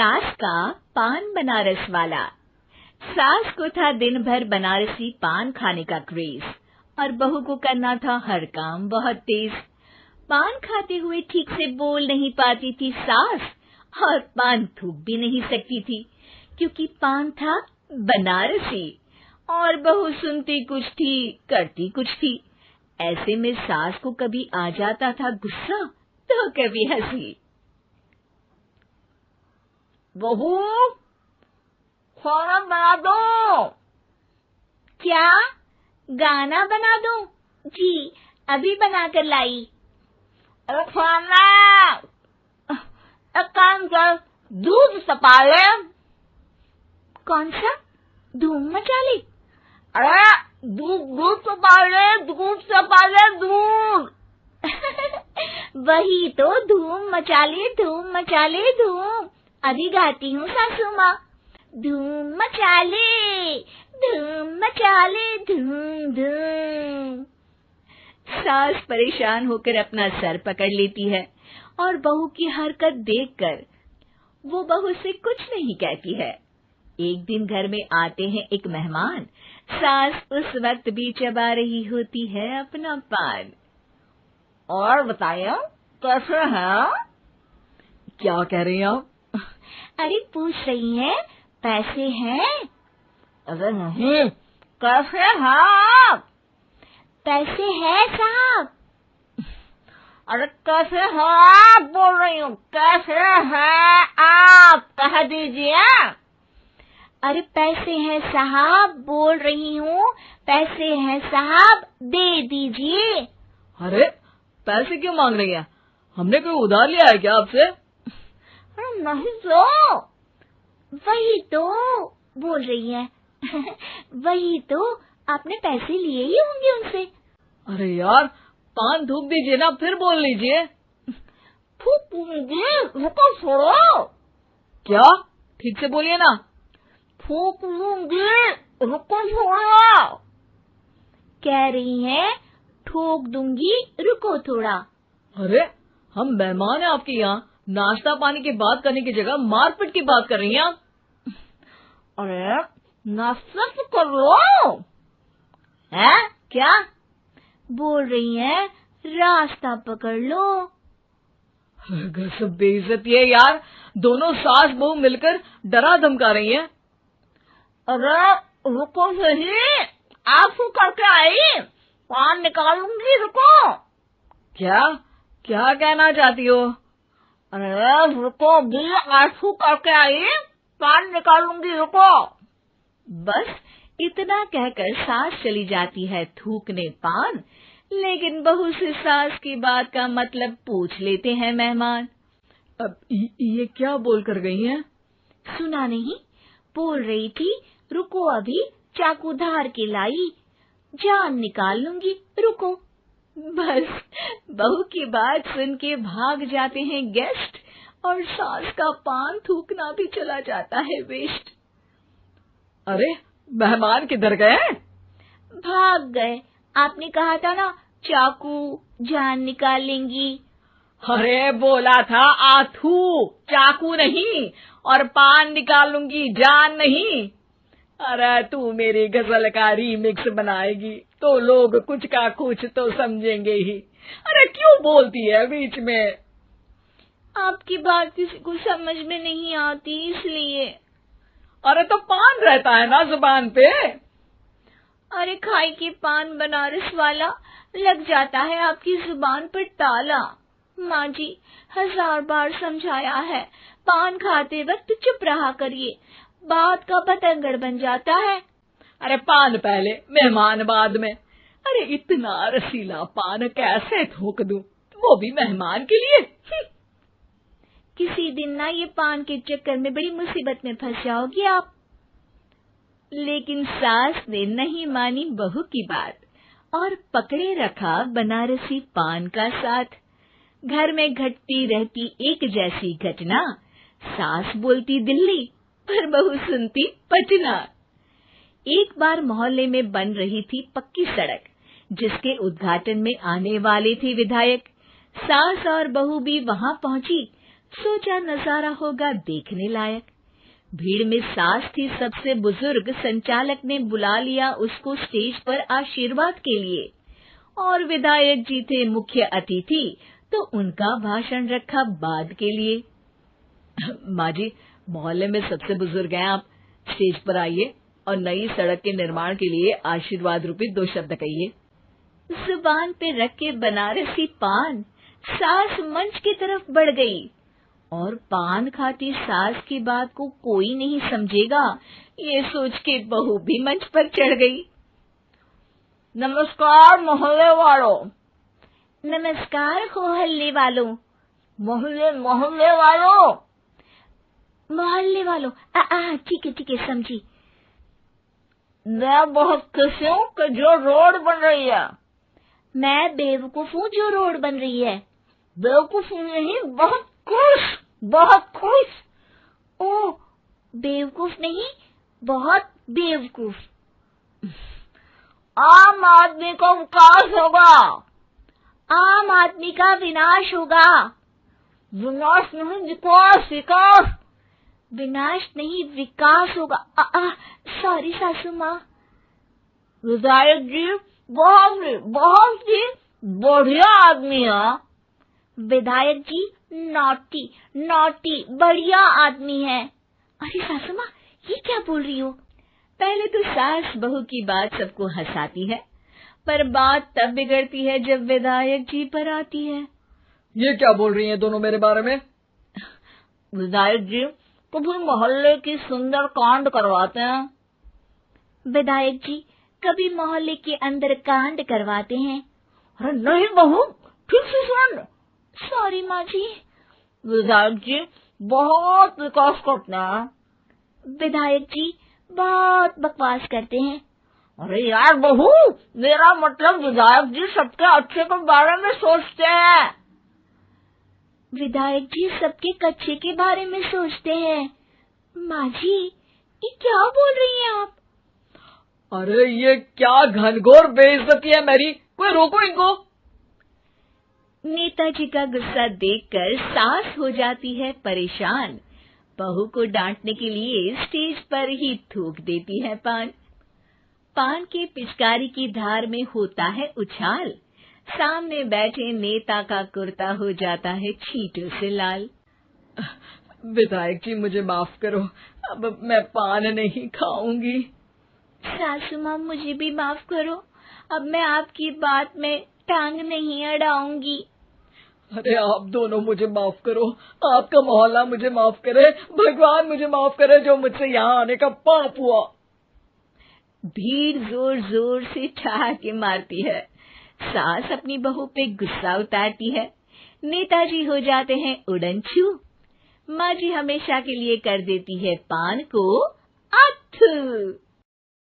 सास का पान बनारस वाला। सास को था दिन भर बनारसी पान खाने का क्रेज और बहू को करना था हर काम बहुत तेज। पान खाते हुए ठीक से बोल नहीं पाती थी सास और पान थूक भी नहीं सकती थी क्योंकि पान था बनारसी और बहू सुनती कुछ थी करती कुछ थी। ऐसे में सास को कभी आ जाता था गुस्सा तो कभी हंसी। बहू, खाना बना दो। क्या? गाना बना दूं? जी, अभी बनाकर लाई। अरे खाना, एक काम कर, दूध सपा ले। कौन सा? धूम मचा ली? अरे दूध सपा ले, दूध सपा ले, दूध। वही तो, धूम मचा ले, धूम मचा ले, धूम। अभी गाती हूँ सासू माँ। धूम मचा ले, धूम मचा ले, धूम धूम। सास परेशान होकर अपना सर पकड़ लेती है और बहू की हरकत देखकर वो बहू से कुछ नहीं कहती है। एक दिन घर में आते हैं एक मेहमान। सास उस वक्त भी चबा रही होती है अपना पान। और बताइए, कैसे हैं? क्या कह रही हैं आप? अरे पूछ रही हैं पैसे हैं? अरे नहीं, कैसे हैं आप? पैसे हैं साहब। अरे कैसे हैं आप बोल रही हूँ, कैसे हैं आप कह दीजिए। अरे पैसे हैं साहब बोल रही हूँ, पैसे हैं साहब दे दीजिए। अरे पैसे क्यों मांग रही हैं? हमने कोई उधार लिया है क्या आपसे? अरे नहीं तो। वही तो बोल रही है। वही तो, आपने पैसे लिए ही होंगे उनसे। अरे यार, पान थूक दीजिए ना, फिर बोल लीजिए। थूकूंगी, रुको छोड़ो। क्या? ठीक से बोलिए ना। थूक लूंगी, रुको छोड़ो। कह रही हैं ठोक दूंगी, रुको थोड़ा। अरे हम मेहमान हैं आपके यहाँ, नाश्ता पानी की बात करने की जगह मारपीट की बात कर रही हैं आप। अरे नाश्ता तो कर लो। है क्या बोल रही हैं? रास्ता पकड़ लो। सब बेइज्जती है यार, दोनों सास बहू मिलकर डरा धमका रही हैं। अरे रुको सही, आंसू करके आई, पान निकालूंगी, रुको। क्या क्या कहना चाहती हो? अरे रुको भी, आंसू करके आई, पान निकालूंगी, रुको। बस इतना कहकर सास चली जाती है थूकने पान, लेकिन बहू से सास की बात का मतलब पूछ लेते हैं मेहमान। अब ये क्या बोल कर गई हैं? सुना नहीं? बोल रही थी रुको अभी चाकू धार के लाई, जान निकाल लूंगी, रुको। बस बहू की बात सुन के भाग जाते हैं गेस्ट और सास का पान थूकना भी चला जाता है वेस्ट। अरे मेहमान किधर गए? भाग गए। आपने कहा था ना चाकू जान निकाल लेंगी। अरे बोला था आथू, चाकू नहीं, और पान निकाल लूंगी, जान नहीं। अरे तू मेरी गजल का रीमिक्स बनाएगी तो लोग कुछ का कुछ तो समझेंगे ही। अरे क्यों बोलती है बीच में? आपकी बात किसी को समझ में नहीं आती इसलिए। अरे तो पान रहता है ना जुबान पे। अरे खाई के पान बनारस वाला, लग जाता है आपकी जुबान पर ताला। माँ जी 1000 बार समझाया है, पान खाते वक्त चुप रहा करिए, बात का बतंगड़ बन जाता है। अरे पान पहले मेहमान बाद में। अरे इतना रसीला पान कैसे थूक दूं, वो भी मेहमान के लिए। किसी दिन ना ये पान के चक्कर में बड़ी मुसीबत में फंस जाओगी आप। लेकिन सास ने नहीं मानी बहू की बात और पकड़े रखा बनारसी पान का साथ। घर में घटती रहती एक जैसी घटना, सास बोलती दिल्ली पर बहू सुनती पटना। एक बार मोहल्ले में बन रही थी पक्की सड़क, जिसके उद्घाटन में आने वाले थे विधायक। सास और बहू भी वहां पहुंची। सोचा नजारा होगा देखने लायक। भीड़ में सास थी सबसे बुजुर्ग। संचालक ने बुला लिया उसको स्टेज पर आशीर्वाद के लिए, और विधायक जी थे मुख्य अतिथि, तो उनका भाषण रखा बाद के लिए। माँ जी, मोहल्ले में सबसे बुजुर्ग हैं आप, स्टेज पर आइए और नई सड़क के निर्माण के लिए आशीर्वाद रूपी 2 शब्द कहिए। जुबान पे रख के बनारसी पान सास मंच की तरफ बढ़ गई, और पान खाती सास की बात को कोई नहीं समझेगा, ये सोच के बहू भी मंच पर चढ़ गई। नमस्कार मोहल्ले वालों। नमस्कार मोहल्ले वालों। मोहल्ले वालों। मोहल्ले वालों, ठीक है समझी। मैं बहुत खुश हूँ कि जो रोड बन रही है। मैं बेवकूफ हूँ जो रोड बन रही है। बेवकूफ नहीं, बहुत खुश। ओह, बेवकूफ नहीं, बहुत बेवकूफ। आम आदमी का विकास होगा। आम आदमी का विनाश होगा। विनाश नहीं, विकास। विनाश नहीं, विकास होगा। सॉरी सासू माँ। विधायक जी बहुत ही बढ़िया आदमी है। विधायक जी नॉटी बढ़िया आदमी है। अरे सासू माँ, ये क्या बोल रही हो? पहले तो सास बहू की बात सबको हंसाती है, पर बात तब बिगड़ती है जब विधायक जी पर आती है। ये क्या बोल रही हैं दोनों मेरे बारे में? विधायक जी कभी मोहल्ले की सुंदर कांड करवाते हैं। विधायक जी कभी मोहल्ले के अंदर कांड करवाते हैं। अरे नहीं बहू, ठीक से सुन। सॉरी माँ जी। विधायक जी बहुत विकास करते हैं। विधायक जी बहुत बकवास करते हैं। अरे यार बहू, मेरा मतलब विधायक जी सबके अच्छे के बारे में सोचते हैं। विधायक जी सबके कच्चे के बारे में सोचते हैं। माँ जी, ये क्या बोल रही हैं आप? अरे ये क्या घनघोर बेइज्जती है मेरी, कोई रोको इनको। नेताजी का गुस्सा देखकर सास हो जाती है परेशान। बहू को डांटने के लिए स्टेज पर ही थूक देती है पान के पिचकारी की धार में होता है उछाल। सामने बैठे नेता का कुर्ता हो जाता है छींटों से लाल। विधायक जी मुझे माफ करो, अब मैं पान नहीं खाऊंगी। सासू माँ मुझे भी माफ करो, अब मैं आपकी बात में टांग नहीं अड़ाऊंगी। अरे आप दोनों मुझे माफ करो, आपका मोहल्ला मुझे माफ करे, भगवान मुझे माफ करे जो मुझसे यहाँ आने का पाप हुआ। भीड़ जोर जोर से ठहाके मारती है। सास अपनी बहू पे गुस्सा उतारती है। नेताजी हो जाते हैं उड़नछू। माँ जी हमेशा के लिए कर देती है पान को अथू।